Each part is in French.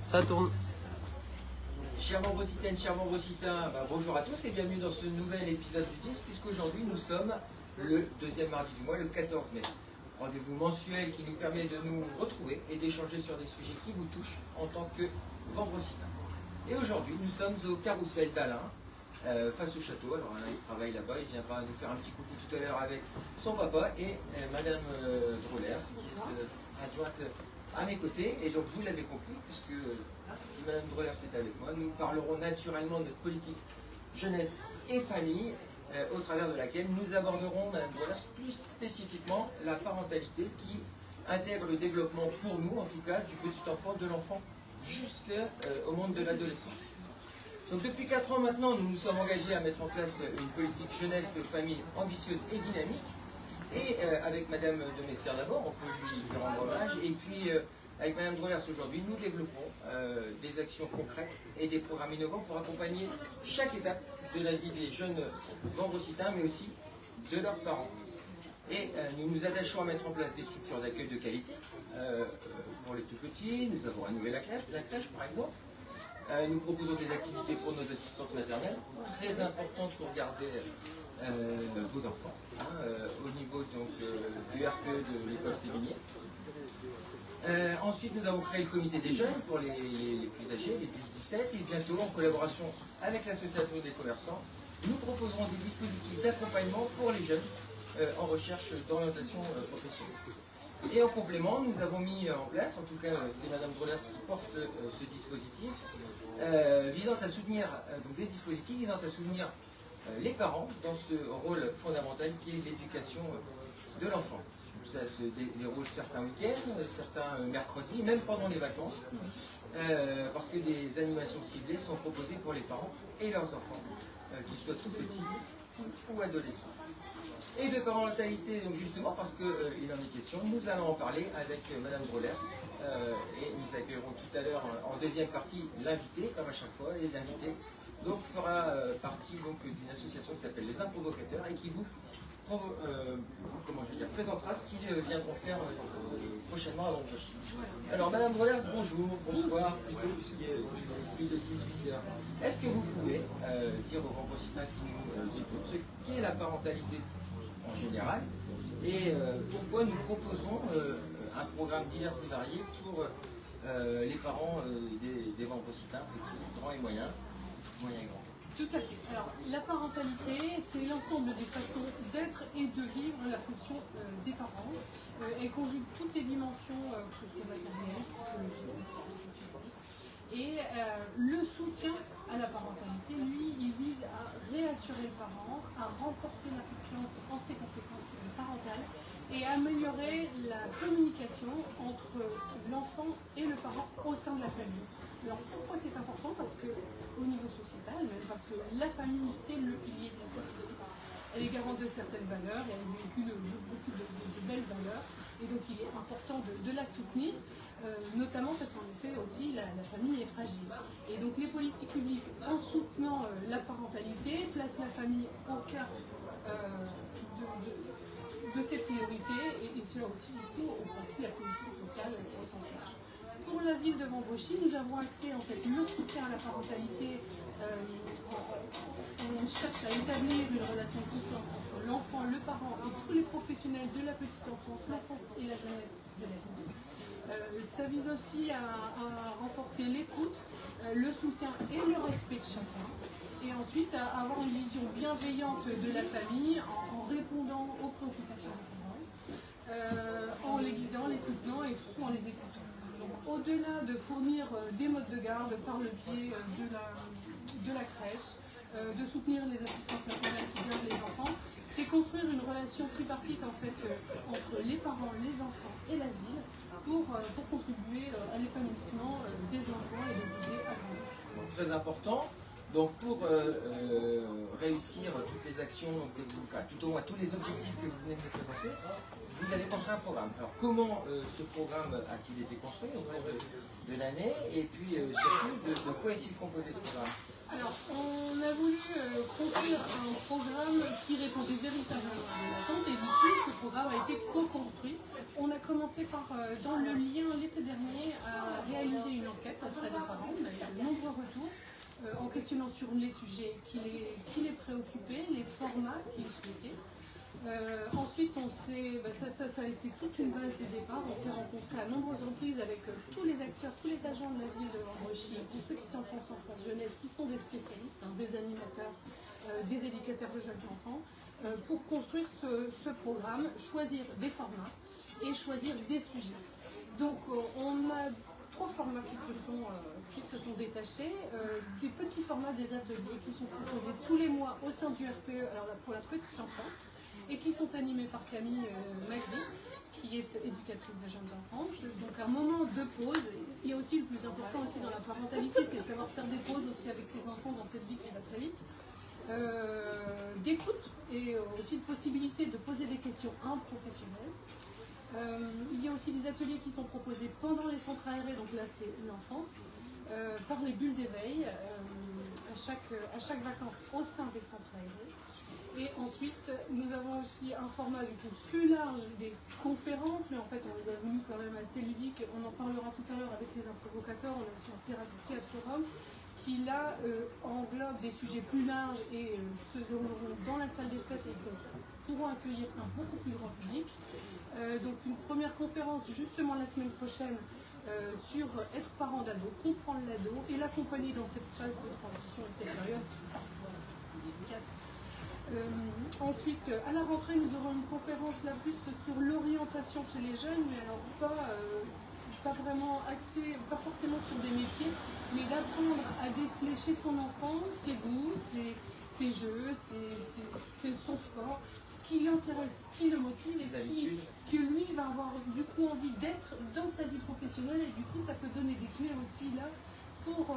Ça tourne. Chers membrocitaines, chers membrocitains, bonjour à tous et bienvenue dans ce nouvel épisode du 10, puisqu'aujourd'hui nous sommes le deuxième mardi du mois, le 14 mai. Rendez-vous mensuel qui nous permet de nous retrouver et d'échanger sur des sujets qui vous touchent en tant que membrocitains. Et aujourd'hui, nous sommes au carrousel d'Alain, face au château. Alors Alain, il travaille là-bas, il viendra nous faire un petit coucou tout à l'heure avec son papa et Madame Drollers, qui est adjointe à mes côtés. Et donc vous l'avez compris, puisque si Madame Drollers est avec moi, nous parlerons naturellement de notre politique jeunesse et famille, au travers de laquelle nous aborderons, Madame Drollers, plus spécifiquement la parentalité qui intègre le développement pour nous, en tout cas, du petit enfant, de l'enfant, jusqu'au monde de l'adolescence. Donc depuis 4 ans maintenant, nous nous sommes engagés à mettre en place une politique jeunesse-famille ambitieuse et dynamique. Et avec Madame de Mester d'abord, on peut lui rendre hommage. Et puis avec Madame Drollers aujourd'hui, nous développons des actions concrètes et des programmes innovants pour accompagner chaque étape de la vie des jeunes membrocitains, mais aussi de leurs parents. Et nous nous attachons à mettre en place des structures d'accueil de qualité pour les tout petits. Nous avons rénové la crèche par exemple. Nous proposons des activités pour nos assistantes maternelles, très importantes pour garder vos enfants, au niveau donc, du RPE de l'école Sévigné. Ensuite, nous avons créé le comité des jeunes pour les plus âgés, les plus 17, et bientôt, en collaboration avec l'association des commerçants, nous proposerons des dispositifs d'accompagnement pour les jeunes en recherche d'orientation professionnelle. Et en complément, nous avons mis en place, en tout cas c'est Madame Drollers qui porte ce dispositif, visant à soutenir, donc des dispositifs visant à soutenir les parents dans ce rôle fondamental qui est l'éducation de l'enfant. Ça se déroule certains week-ends, certains mercredis, même pendant les vacances, parce que des animations ciblées sont proposées pour les parents et leurs enfants, qu'ils soient tout petits ou adolescents. Et de parentalité, donc justement, parce qu'il en est question, nous allons en parler avec Madame Drollers, et nous accueillerons tout à l'heure en deuxième partie l'invité, comme à chaque fois, les invités. Donc fera partie d'une association qui s'appelle les Improvocateurs et qui vous présentera ce qu'ils viendront faire prochainement à l'embauche. Alors Madame Drollers, bonjour, bonsoir, plutôt puisqu'il est plus de 18 heures. Est-ce que vous pouvez dire aux membrocitains qui nous écoutent ce qu'est la parentalité en général et pourquoi nous proposons un programme divers et varié pour les parents des membrocitains, petits, grands et moyens et grands. Tout à fait. Alors, la parentalité, c'est l'ensemble des façons d'être et de vivre la fonction des parents. Elle conjugue toutes les dimensions, que ce soit matérielle, psychologique, sociale, et le soutien à la parentalité, lui, il vise à réassurer le parent, à renforcer la confiance en ses compétences parentales et à améliorer la communication entre l'enfant et le parent au sein de la famille. Alors pourquoi c'est important? Parce que au niveau sociétal, même parce que la famille c'est le pilier de la société. Elle est garante de certaines valeurs et elle véhicule beaucoup de belles valeurs. Et donc il est important de la soutenir, notamment parce qu'en effet aussi la famille est fragile. Et donc les politiques publiques, en soutenant la parentalité, placent la famille au cœur de ses priorités et cela aussi du coup au profit de la position sociale au sens large. Pour la ville de Vambrochy, nous avons accès en fait le soutien à la parentalité. On cherche à établir une relation de confiance entre l'enfant, le parent et tous les professionnels de la petite enfance, l'enfance et la jeunesse de la ville. Ça vise aussi à renforcer l'écoute, le soutien et le respect de chacun. Et ensuite à avoir une vision bienveillante de la famille en répondant aux préoccupations des parents, en les guidant, les soutenant et surtout en les écoutant. Donc au-delà de fournir des modes de garde par le biais de la crèche, de soutenir les assistantes maternelles qui gardent les enfants, c'est construire une relation tripartite en fait entre les parents, les enfants et la ville pour contribuer à l'épanouissement des enfants et les aider à grandir. Très important. Donc pour réussir toutes les actions, tout au moins tous les objectifs que vous venez de me présenter, vous avez construit un programme. Alors comment ce programme a-t-il été construit au cours de l'année et puis surtout de quoi est-il composé ce programme? Alors on a voulu construire un programme qui répondait véritablement à l'attente et du coup ce programme a été co-construit. On a commencé par, dans le lien l'été dernier, à réaliser une enquête auprès des parents. On a eu de nombreux retours en questionnant sur les sujets qui les préoccupaient, les formats qu'ils souhaitaient. Ensuite, ça a été toute une base de départ. On s'est rencontrés à nombreuses reprises avec tous les acteurs, tous les agents de la ville de Vendrechy, de petite enfance, enfance, jeunesse, qui sont des spécialistes, des animateurs, des éducateurs de jeunes enfants, pour construire ce programme, choisir des formats et choisir des sujets. Donc, on a 3 formats qui se sont détachés, des petits formats des ateliers qui sont proposés tous les mois au sein du RPE, alors là, pour la petite enfance, et qui sont animés par Camille Magri, qui est éducatrice de jeunes enfants. Donc un moment de pause. Il y a aussi le plus important aussi dans la parentalité, c'est de savoir faire des pauses aussi avec ses enfants dans cette vie qui va très vite. D'écoute et aussi de possibilité de poser des questions à un professionnel. Il y a aussi des ateliers qui sont proposés pendant les centres aérés, donc là c'est l'enfance, par les bulles d'éveil, à chaque vacances au sein des centres aérés. Et ensuite, nous avons aussi un format du coup plus large des conférences, mais en fait on les a voulu quand même assez ludique. On en parlera tout à l'heure avec les provocateurs. On a aussi un théâtre forum qui là englobe des sujets plus larges et se dérouleront dans la salle des fêtes et donc pourront accueillir un beaucoup plus grand public. Donc une première conférence justement la semaine prochaine sur être parent d'ado, comprendre l'ado et l'accompagner dans cette phase de transition et cette période qui est parfois délicate. Ensuite, à la rentrée, nous aurons une conférence là plus sur l'orientation chez les jeunes, mais alors pas vraiment axée, pas forcément sur des métiers, mais d'apprendre à déceler chez son enfant ses goûts, ses jeux, son sport, ce qui l'intéresse, ce qui le motive et ce que lui va avoir du coup envie d'être dans sa vie professionnelle, et du coup ça peut donner des clés aussi là pour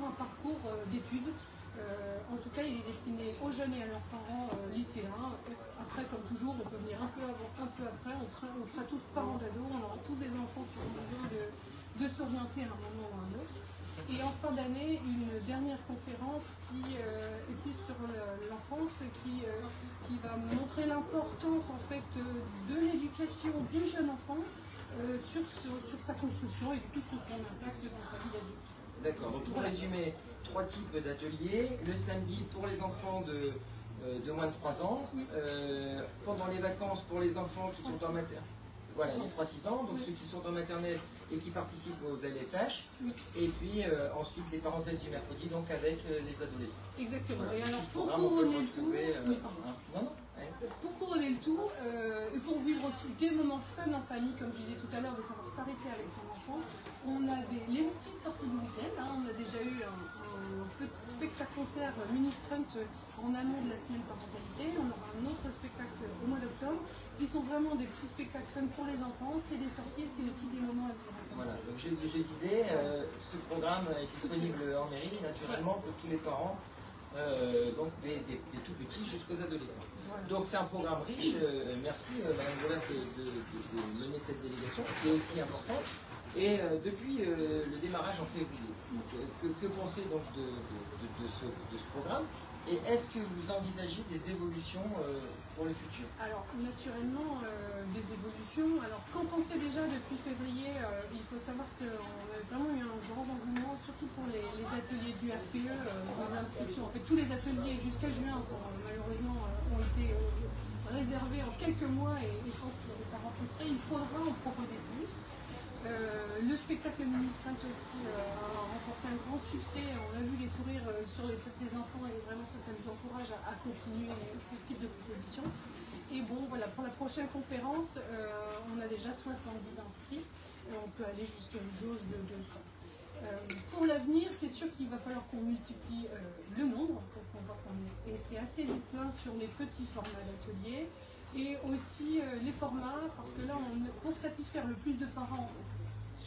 un parcours d'études. En tout cas, il est destiné aux jeunes et à leurs parents lycéens. Après, comme toujours, on peut venir un peu avant, un peu après. On sera tous parents d'ados, on aura tous des enfants qui ont besoin de s'orienter à un moment ou à un autre. Et en fin d'année, une dernière conférence qui est plus sur l'enfance, qui va montrer l'importance en fait de l'éducation du jeune enfant sur sa construction et du coup sur son impact dans sa vie d'adulte. D'accord, donc pour résumer, 3 types d'ateliers. Le samedi pour les enfants de moins de 3 ans, pendant les vacances pour les enfants qui sont en maternelle, voilà, les 3-6 ans, donc ceux qui sont en maternelle et qui participent aux LSH, et puis ensuite les parenthèses du mercredi, donc avec les adolescents. Exactement, Voilà. Et alors pour couronner le tout, pour couronner le tout, et pour vivre aussi des moments fun en famille, comme je disais tout à l'heure, de savoir s'arrêter avec son enfant, on a les petites sorties de week-end, on a déjà eu un petit spectacle-concert Ministrant en amont de la semaine parentalité, on aura un autre spectacle au mois d'octobre, qui sont vraiment des petits spectacles fun pour les enfants, c'est des sorties, c'est aussi des moments à vivre. Voilà, donc je disais, ce programme est disponible en mairie, naturellement, pour tous les parents, donc des tout petits jusqu'aux adolescents. Voilà. Donc c'est un programme riche, merci Madame Golin de mener cette délégation, qui est aussi importante. Et depuis le démarrage en février, donc, que pensez donc de ce programme? Et est-ce que vous envisagez des évolutions pour le futur? Alors, naturellement, des évolutions. Alors, qu'en pensez déjà depuis février? Il faut savoir qu'on a vraiment eu un grand engouement, surtout pour les ateliers du RPE, en inscription. En fait, tous les ateliers jusqu'à juin malheureusement ont été réservés en quelques mois et je pense qu'il n'est pas rencontré. Il faudra en proposer plus. Le spectacle Ministrant aussi a remporté un grand succès. On a vu les sourires sur les têtes des enfants et vraiment ça nous encourage à continuer ce type de proposition. Et bon, voilà, pour la prochaine conférence, on a déjà 70 inscrits. On peut aller jusqu'à une jauge de 200. Pour l'avenir, c'est sûr qu'il va falloir qu'on multiplie le nombre, parce qu'on voit qu'on était assez vite plein sur les petits formats d'ateliers. Et aussi les formats, parce que là, pour satisfaire le plus de parents,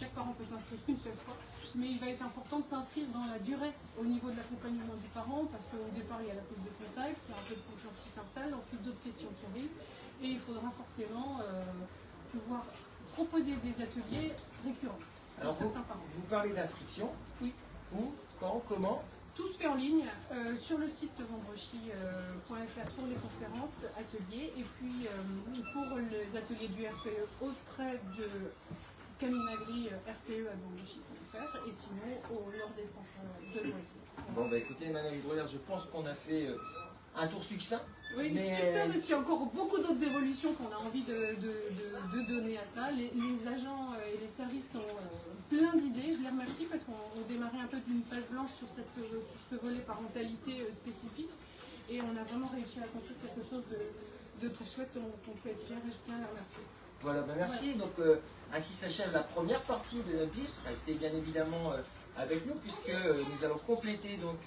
chaque parent peut s'inscrire qu'une seule fois, mais il va être important de s'inscrire dans la durée au niveau de l'accompagnement du parent, parce qu'au départ, il y a la prise de contact, il y a un peu de confiance qui s'installe, ensuite d'autres questions qui arrivent, et il faudra forcément pouvoir proposer des ateliers récurrents. Alors vous parlez d'inscription, oui. Où, quand, comment? tout se fait en ligne sur le site vendredi.fr pour les conférences, ateliers, et puis pour les ateliers du RPE auprès de Camille Magri, RPE à vendredi.fr, et sinon lors des centres de loisirs. Bon, bah écoutez, Madame Bruyère, je pense qu'on a fait un tour succinct. Oui, mais succès, mais il y a encore beaucoup d'autres évolutions qu'on a envie de donner à ça. Les agents et les services sont pleins d'idées. Je les remercie parce qu'on démarrait un peu d'une page blanche sur ce volet parentalité spécifique. Et on a vraiment réussi à construire quelque chose de très chouette dont on peut être fier, et je tiens à les remercier. Voilà, bah merci. Voilà. Donc, ainsi s'achève la première partie de notre 10. Restez bien évidemment avec nous puisque nous allons compléter donc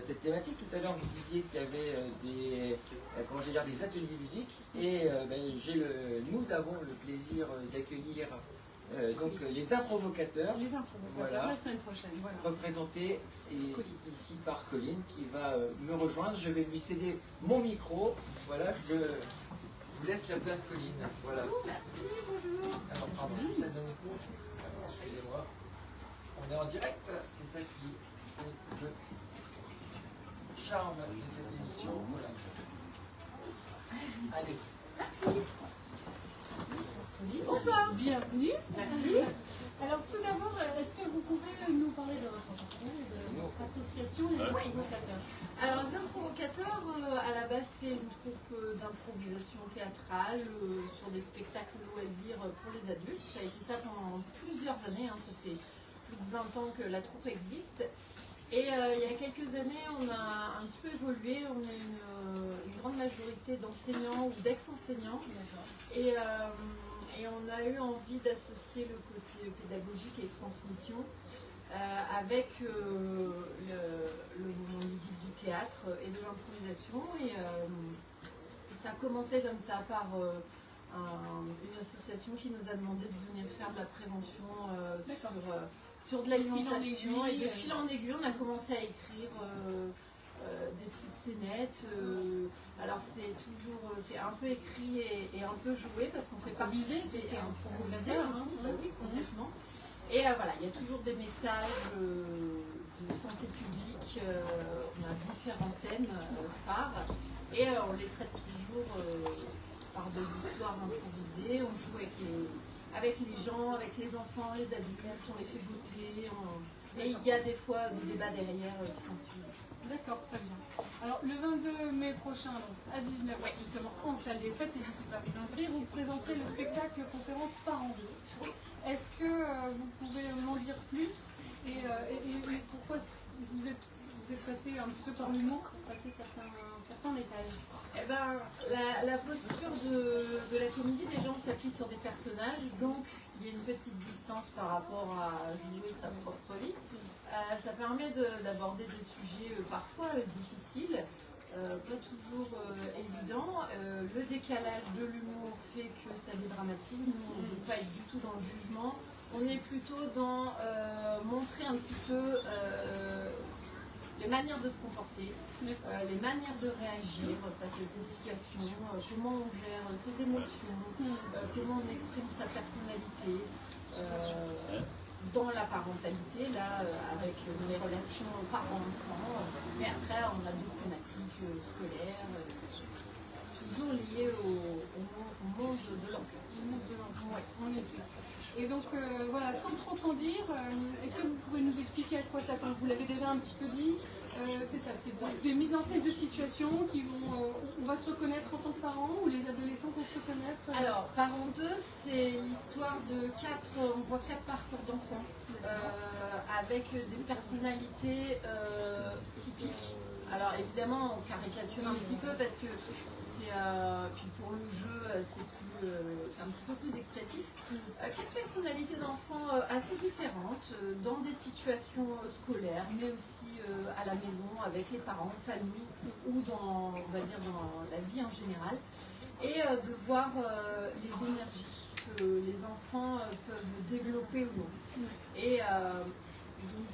cette thématique. Tout à l'heure, vous disiez qu'il y avait des ateliers ludiques et nous avons le plaisir d'accueillir les improvocateurs. Les improvocateurs, voilà, la semaine prochaine. Voilà. Représentés ici par Colline qui va me rejoindre. Je vais lui céder mon micro. Voilà, je vous laisse la place, Colline. Voilà. Merci, bonjour. Alors, pardon, je vous cède le micro. Alors, excusez-moi. On est en direct. C'est ça qui fait le charme de cette émission. Voilà. Allez. Merci. Bonsoir. Bienvenue. Merci. Alors tout d'abord, est-ce que vous pouvez nous parler de votre parcours et de votre association, les improvocateurs? Alors, les improvocateurs, à la base, c'est une troupe d'improvisation théâtrale sur des spectacles loisirs pour les adultes. Ça a été ça pendant plusieurs années, hein. Ça fait plus de 20 ans que la troupe existe. Et il y a quelques années, on a un petit peu évolué. On a une grande majorité d'enseignants ou d'ex-enseignants. Et on a eu envie d'associer le côté pédagogique et transmission avec le moment ludique du théâtre et de l'improvisation. Et ça a commencé comme ça par une association qui nous a demandé de venir faire de la prévention sur de l'alimentation. Et de fil en aiguille, on a commencé à écrire des petites scénettes. Alors c'est un peu écrit et un peu joué parce qu'on fait participer. C'est improvisé, oui, complètement. Et voilà, il y a toujours des messages de santé publique. On a différentes scènes phares et on les traite toujours par des histoires improvisées. On joue avec les gens, avec les enfants, les adultes, on les fait voter. Et il y a des fois des débats derrière qui s'en suivent. D'accord, très bien. Alors, le 22 mai prochain, donc, à 19h, justement, en salle des fêtes, n'hésitez pas à vous inscrire, vous présenterez le spectacle conférence Parents 2. Est-ce que vous pouvez m'en dire plus et pourquoi vous êtes passé un petit peu par l'humour pour passer certains messages? Eh ben, la posture de la comédie, déjà, on s'appuie sur des personnages, donc il y a une petite distance par rapport à jouer sa propre vie. Ça permet d'aborder des sujets parfois difficiles, pas toujours évidents. Le décalage de l'humour fait que ça dédramatise. Nous, on ne veut pas être du tout dans le jugement. On est plutôt dans montrer un petit peu les manières de se comporter, les manières de réagir face à ces situations, comment on gère ses émotions, comment on exprime sa personnalité. Dans la parentalité, là, avec les relations parents-enfants, mais après on a d'autres thématiques scolaires, toujours liées au monde de l'enfance. Ouais, en effet. Et donc voilà, sans trop en dire, est-ce que vous pouvez nous expliquer à quoi ça tend? Vous l'avez déjà un petit peu dit, c'est ça, c'est des mises en scène de situations qui vont, on va se reconnaître en tant que parents, ou les adolescents vont se reconnaître Alors, Parents 2, c'est l'histoire de on voit 4 parcours d'enfants, avec des personnalités typiques. Alors évidemment, on caricature un petit peu parce que puis pour le jeu, c'est un petit peu plus expressif. 4 personnalités d'enfants assez différentes, dans des situations scolaires, mais aussi à la maison, avec les parents, famille, ou on va dire dans la vie en général. Et de voir les énergies que les enfants peuvent développer ou non. Et Donc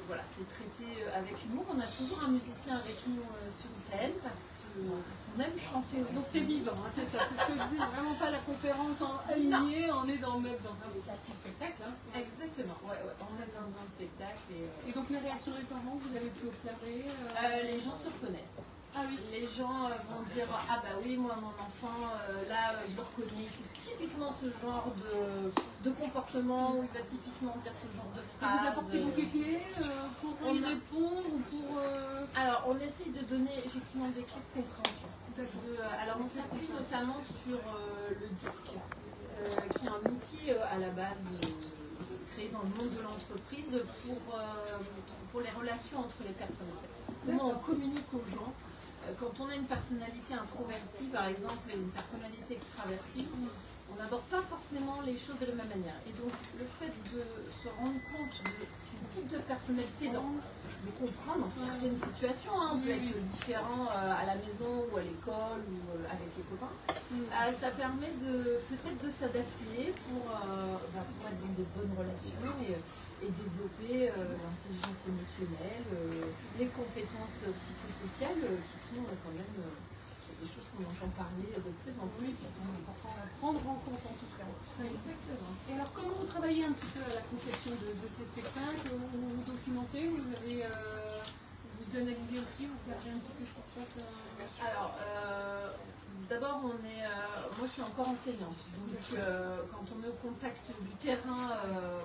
voilà, c'est traité avec humour. On a toujours un musicien avec nous sur scène parce qu'on aime chanter aussi. Donc c'est vivant, hein, c'est ça, c'est ce que je disais, vraiment pas la conférence en aligné, on est dans un petit spectacle. Hein. Exactement, ouais, on est dans un spectacle. Et donc les réactions des parents, vous avez pu observer les gens se reconnaissent. Ah oui. Les gens vont dire ah bah oui, moi mon enfant là je le reconnais, il fait typiquement ce genre de comportement où il va typiquement dire ce genre de Et phrase. vous apportez donc les clés pour y répondre ou pour... Alors on essaye de donner effectivement des clés de compréhension. Alors on s'appuie notamment sur le disque qui est un outil à la base créé dans le monde de l'entreprise pour les relations entre les personnes en fait. Comment on communique aux gens. Quand on a une personnalité introvertie, par exemple, et une personnalité extravertie, on n'aborde pas forcément les choses de la même manière. Et donc, le fait de se rendre compte de ce type de personnalité, de comprendre dans certaines situations, hein, on peut être différent à la maison ou à l'école ou avec les copains, ça permet peut-être de s'adapter pour être dans de bonnes relations et développer l'intelligence émotionnelle, les compétences psychosociales qui sont quand même des choses qu'on entend parler de plus en plus. C'est important à prendre en compte en tout cas. Exactement. Et alors comment vous travaillez un petit peu à la conception de ces spectacles? Vous documentez, vous analysez aussi, vous regardez un petit peu ce qui se passe Alors, d'abord, moi je suis encore enseignante, donc quand on est au contact du terrain,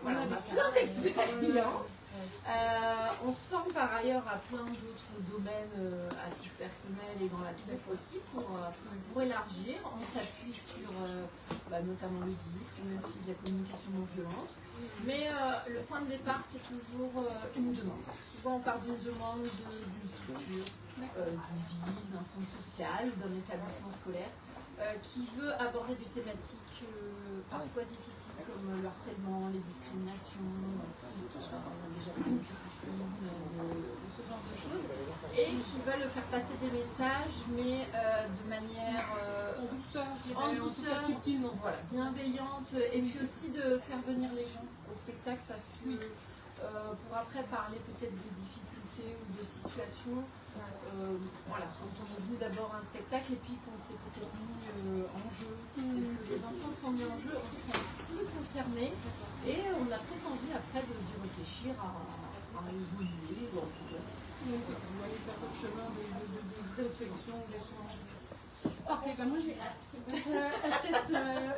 on a plein d'expériences. On se forme par ailleurs à plein d'autres domaines à titre personnel et dans la tête aussi pour élargir. On s'appuie sur notamment le disque, mais aussi de la communication non violente. Mais le point de départ, c'est toujours une demande. Souvent, on part d'une demande d'une structure, d'une ville, d'un centre social, d'un établissement scolaire qui veut aborder des thématiques parfois difficiles comme le harcèlement, les discriminations, on a déjà parlé du racisme, de ce genre de choses, et qui veulent faire passer des messages, mais de manière en douceur, je dirais, en tout cas subtilement. Voilà, bienveillante, et puis aussi de faire venir les gens au spectacle parce que pour après parler peut-être de difficultés ou de situations. Quand on est venu d'abord à un spectacle et puis qu'on s'est peut-être mis en jeu, que les enfants se sont mis en jeu, on se sent plus concernés et on a peut-être envie après d'y réfléchir à évoluer ou à progresser. Oui, c'est ça, vous allez faire votre chemin de réflexion, d'échange. Parfait, moi j'ai hâte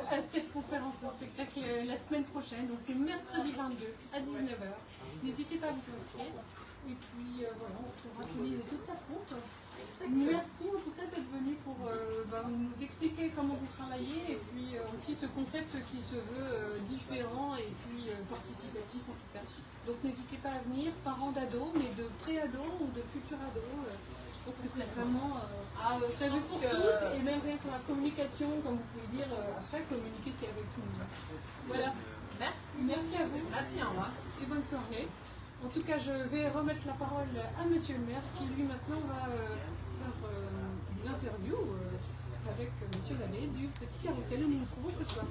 à cette conférence en spectacle la semaine prochaine, donc c'est mercredi 22 à 19h. N'hésitez pas à vous inscrire. Et puis voilà, on retrouvera Colline et toute sa troupe. Merci en tout cas d'être venu pour nous expliquer comment vous travaillez et puis aussi ce concept qui se veut différent et puis participatif en tout cas. Donc n'hésitez pas à venir, parents d'ados, mais de pré-ados ou de futurs ados. Je pense que c'est vraiment ça joue pour tous et même rien pour la communication, comme vous pouvez dire, après communiquer c'est avec tout le monde. Voilà. Merci. Merci à vous. Merci, au revoir. Et bonne soirée. En tout cas, je vais remettre la parole à Monsieur le maire qui lui maintenant va faire une interview avec Monsieur Dallet du Petit Carrousel où nous nous trouvons ce soir.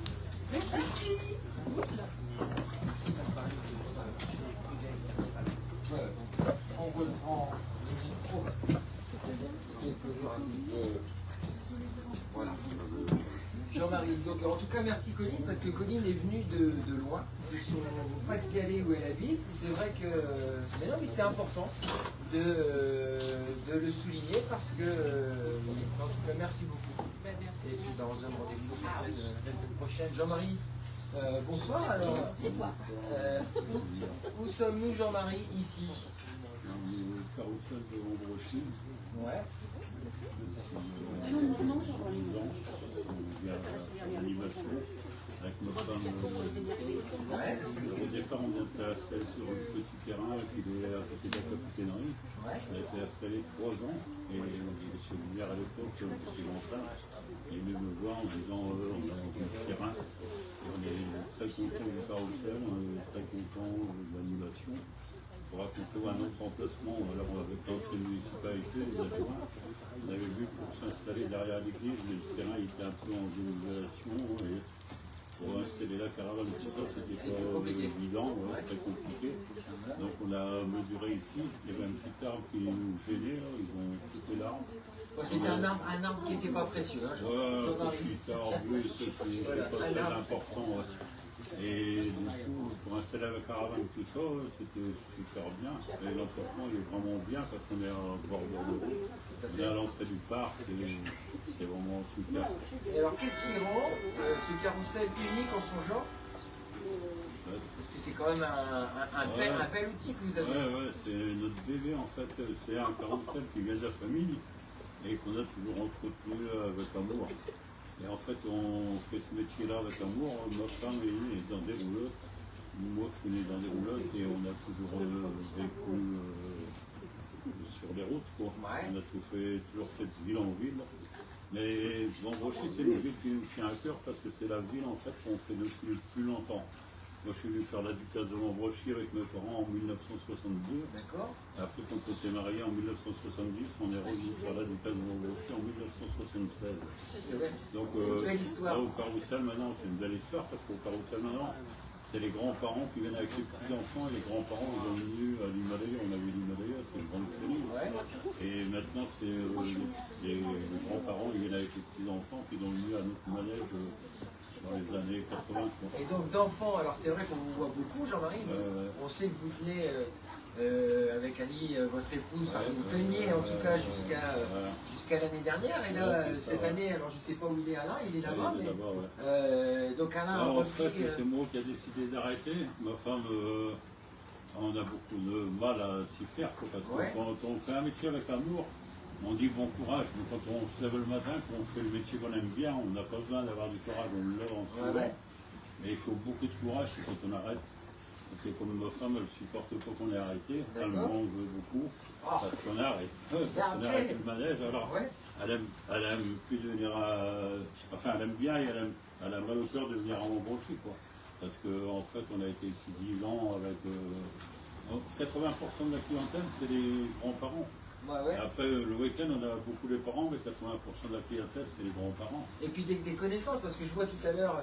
Merci. On reprend le micro. C'est toujours un petit peu... Voilà. Jean-Marie, donc en tout cas merci Colline, parce que Colline est venue de loin, de son Pas-de-Calais où elle habite. C'est vrai que... Mais non, mais c'est important de le souligner parce que... en tout cas, merci beaucoup. Merci. Et puis on se donne rendez-vous la semaine prochaine. Jean-Marie, bonsoir alors. Où sommes-nous Jean-Marie ici? Le carrousel de Ambrosine. Ouais. L'animation avec ma femme. Au départ, on était installé sur le petit terrain qui est à côté de la capitainerie. On a été installé 3 ans et monsieur le maire à l'époque, parce qu'il est en face, il est venu me voir en disant on a un petit terrain. Et on est très content du carrousel, on est très content de l'animation. Pour raconter un autre emplacement, alors avec l'autre municipalité, les adjoints, on avait vu pour s'installer derrière l'église, le terrain était un peu en désolation et pour installer là caravane, tout ça, c'était pas évident, ouais, très compliqué. Donc on a mesuré ici, il y avait un petit arbre qui nous gênait, là, ils ont coupé l'arbre. C'était un arbre qui n'était pas précieux. Hein, Ouais, petit arbre, oui, c'est Voilà, pas très important. Ouais. Et du coup, pour installer la caravane, tout ça, c'était super bien. Et l'emplacement il est vraiment bien parce qu'on est à bord de l'eau. On est à l'entrée du parc et c'est vraiment super. Et alors, qu'est-ce qui rend ce carrousel unique en son genre? Parce que c'est quand même un bel outil que vous avez. Ouais, c'est notre bébé en fait. C'est un carrousel qui vient de la famille et qu'on a toujours entretenu avec amour. Et en fait, on fait ce métier-là avec amour. Ma femme est née dans des rouleuses. Moi, je suis né dans des rouleuses et on a toujours vécu sur les routes. Quoi. Ouais. On a toujours fait de ville en ville. Mais Brochy, c'est une ville qui nous tient à cœur parce que c'est la ville en fait qu'on fait depuis le plus longtemps. Moi, je suis venu faire la ducasse de Montbrochy avec mes parents en 1972. D'accord. Après, quand on s'est marié en 1970, on est revenu faire la ducasse de Montbrochy en 1976. C'est vrai. Donc, belle histoire. là, au carrousel, maintenant, c'est une belle histoire parce qu'au carrousel, maintenant, c'est les grands-parents qui viennent avec les petits-enfants et les grands-parents, ils sont venus à l'Himalaya. On a vu l'Himalaya, c'est une grande série. Ouais. Et maintenant, c'est les grands-parents, ils viennent avec les petits-enfants qui sont venus à notre manège. Dans les années 80. Quoi. Et donc d'enfants, alors c'est vrai qu'on vous voit beaucoup, Jean-Marie, on sait que vous tenez avec Ali, votre épouse, vous teniez en tout cas jusqu'à l'année dernière, et là cette année, alors je ne sais pas où il est Alain, il est là-bas, mais donc Alain a repris... En fait, c'est moi qui ai décidé d'arrêter, ma femme, on a beaucoup de mal à s'y faire, quoi, parce que quand on fait un métier avec amour, on dit bon courage, mais quand on se lève le matin, qu'on fait le métier qu'on aime bien, on n'a pas besoin d'avoir du courage, on le lève en se levant. Mais il faut beaucoup de courage, c'est quand on arrête. Parce que comme ma femme, elle ne supporte pas qu'on ait arrêté, elle m'en veut beaucoup, parce qu'on arrête. Parce qu'on arrête le manège, alors elle aime plus de venir enfin elle aime bien et elle a mal au cœur de venir à Montbrochy, quoi. Parce qu'en fait, on a été ici 10 ans avec 80% de la clientèle, c'est les grands-parents. Après, le week-end, on a beaucoup les parents, mais 80% de la clientèle, c'est les grands-parents. Et puis des connaissances, parce que je vois tout à l'heure,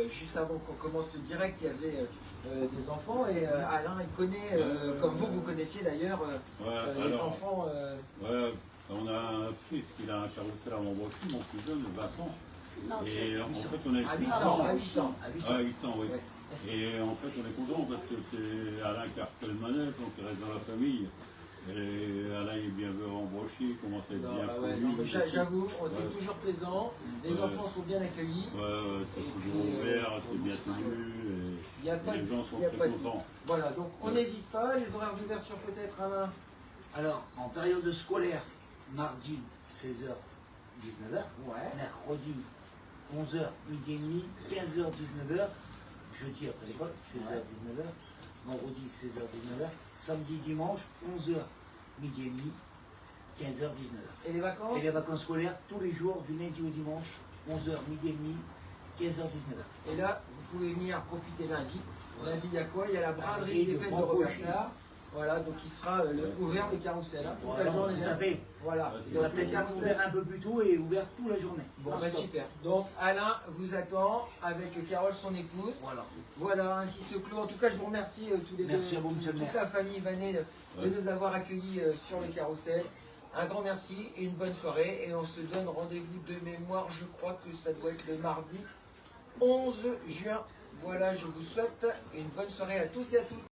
juste avant qu'on commence le direct, il y avait des enfants, et Alain, il connaît, comme vous connaissiez d'ailleurs, les enfants. On a un fils qui a un carrousel à Montbrochy, mon plus jeune, Vincent. Et en fait, on est à 800, à 800, oui. Et en fait, on est content parce que c'est Alain qui a repris le manège, donc il reste dans la famille. Et Alain est bien vu en Brochy, il commence à être bien connu. J'avoue, c'est toujours plaisant, les enfants sont bien accueillis. C'est toujours ouvert, c'est bien tenu, et les gens sont très contents. Voilà, donc on n'hésite pas, les horaires d'ouverture peut-être, Alain. Alors, en période scolaire, mardi 16h, 19h, mercredi 11h, midi et demi, 15h, 19h, jeudi après l'école, 16h, 19h, vendredi 16h, 19h, samedi, dimanche, 11h, midi et demi, 15h, 19h. Et les vacances? Et les vacances scolaires, tous les jours, du lundi au dimanche, 11h, midi et demi, 15h, 19h. Et là, vous pouvez venir profiter lundi. Lundi, il y a quoi? Il y a la braderie des fêtes de Robertard. Voilà, donc il sera ouvert le carrousel, toute la journée. Voilà. Il sera peut-être ouvert un peu plus tôt et ouvert toute la journée. Bon, bah super. Donc Alain vous attend avec Carole, son épouse. Voilà, ainsi se clôt. En tout cas, je vous remercie tous les deux. Merci à vous, monsieur le maire. Toute la famille Vanet de nous avoir accueillis sur le carrousel. Un grand merci et une bonne soirée. Et on se donne rendez-vous de mémoire, je crois que ça doit être le mardi 11 juin. Voilà, je vous souhaite une bonne soirée à tous et à toutes.